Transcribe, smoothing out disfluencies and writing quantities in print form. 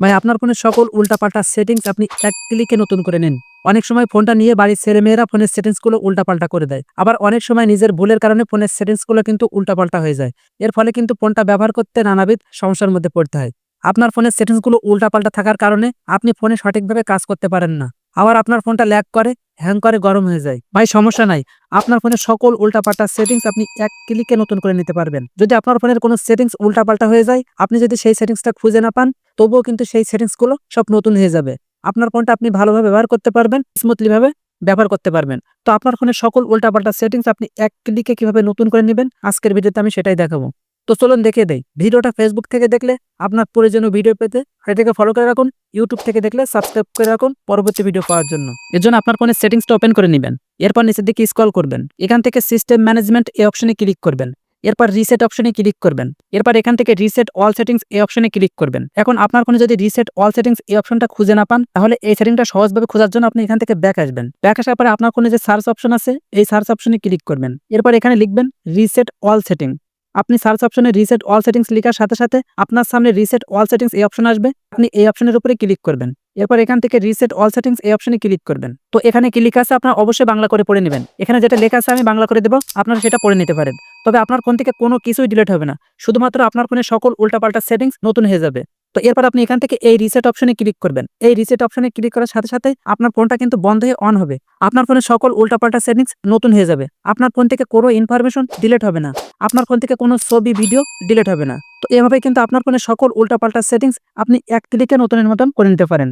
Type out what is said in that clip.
ভাই আপনার ফোনের সকল উল্টাপাল্টা সেটিংস আপনি এক ক্লিকে নতুন করে নিন। অনেক সময় ফোনটা নিয়ে বাড়ির ছেলেমেয়েরা ফোনের সেটিংসগুলো উল্টাপাল্টা করে দেয়। আবার অনেক সময় নিজের ভুলের কারণে ফোনের সেটিংসগুলো কিন্তু উল্টাপাল্টা হয়ে যায়। এর ফলে কিন্তু ফোনটা ব্যবহার করতে নানাবিধ সমস্যার মধ্যে পড়তে হয়। আপনার ফোনের সেটিংসগুলো উল্টাপাল্টা থাকার কারণে আপনি ফোনে সঠিকভাবে কাজ করতে পারেন না। আবার আপনার ফোনটা ল্যাগ করে, হ্যাং করে, গরম হয়ে যায়। ভাই সমস্যা নাই। আপনার ফোনের সকল উল্টাপাল্টা সেটিংস আপনি এক ক্লিকে নতুন করে নিতে পারবেন। যদি আপনার ফোনের কোনো সেটিংস উল্টাপাল্টা হয়ে যায়, আপনি যদি সেই সেটিংসটা খুঁজে না পান, তবুও কিন্তু সেই সেটিংস গুলো সব নতুন হয়ে যাবে। আপনার ফোনটা আপনি ভালোভাবে ব্যবহার করতে পারবেন, স্মুথলি ভাবে ব্যবহার করতে পারবেন। তো আপনার ফোনের সকল উল্টাপাল্টা সেটিংস আপনি এক ক্লিকে কিভাবে নতুন করে নেবেন, আজকের ভিডিওতে আমি সেটাই দেখাবো। তো চলুন দেখিয়ে দেই। ভিডিওটা ফেসবুক থেকে দেখলে আপনার প্রয়োজনীয় ভিডিও পেতে এটাকে ফলো করে রাখুন। ইউটিউব থেকে দেখলে সাবস্ক্রাইব করে রাখুন পরবর্তী ভিডিও পাওয়ার জন্য। এর জন্য আপনার ফোনের সেটিংসটা ওপেন করে নেবেন। এরপর নিচের দিকে স্ক্রল করবেন। এখান থেকে সিস্টেম ম্যানেজমেন্ট এই অপশনে ক্লিক করবেন। এরপর রিসেট অপশনে ক্লিক করবেন। এরপর এখান থেকে রিসেট অল সেটিংস এই অপশনে ক্লিক করবেন। এখন আপনার ফোনে যদি রিসেট অল সেটিংস এই অপশনটা খুঁজে না পান, তাহলে এই সেটিংটা সহজভাবে খোঁজার জন্য আপনি এখান থেকে ব্যাক আসবেন। ব্যাক আসার পরে আপনার ফোনে যে সার্চ অপশন আছে, এই সার্চ অপশনে ক্লিক করবেন। এরপর এখানে লিখবেন রিসেট অল সেটিং। আপনি সার্চ অপশনে রিসেট অল সেটিংস লেখার সাথে সাথে আপনার সামনে রিসেট অল সেটিংস এই অপশন আসবে। আপনি এই অপশনের উপরে ক্লিক করবেন। এরপর এখান থেকে রিসেট অল সেটিংস এই অপশনে ক্লিক করবেন। তো এখানে কি লেখা আছে আপনার অবশ্যই বাংলা করে পড়ে নেবেন। এখানে যেটা লেখা আছে আমি বাংলা করে দেব, আপনারা সেটা পড়ে নিতে পারেন। তবে আপনার ফোন থেকে কোনো কিছুই ডিলিট হবে না, শুধুমাত্র আপনার ফোনের সকল উল্টাপাল্টা সেটিংস নতুন হয়ে যাবে। তো এরপর আপনি এখান থেকে এই রিসেট অপশনে ক্লিক করবেন। এই রিসেট অপশনে ক্লিক করার সাথে সাথে আপনার ফোনটা কিন্তু বন্ধ হয়ে অন হবে। আপনার ফোনের সকল উল্টাপাল্টা সেটিংস নতুন হয়ে যাবে। আপনার ফোন থেকে কোনো ইনফরমেশন ডিলিট হবে না। আপনার ফোন থেকে কোনো ছবি ভিডিও ডিলিট হবে না। তো এভাবে কিন্তু আপনার ফোনের সকল উল্টাপাল্টা সেটিংস আপনি এক ক্লিকে নতুনের মতন করে নিতে পারেন।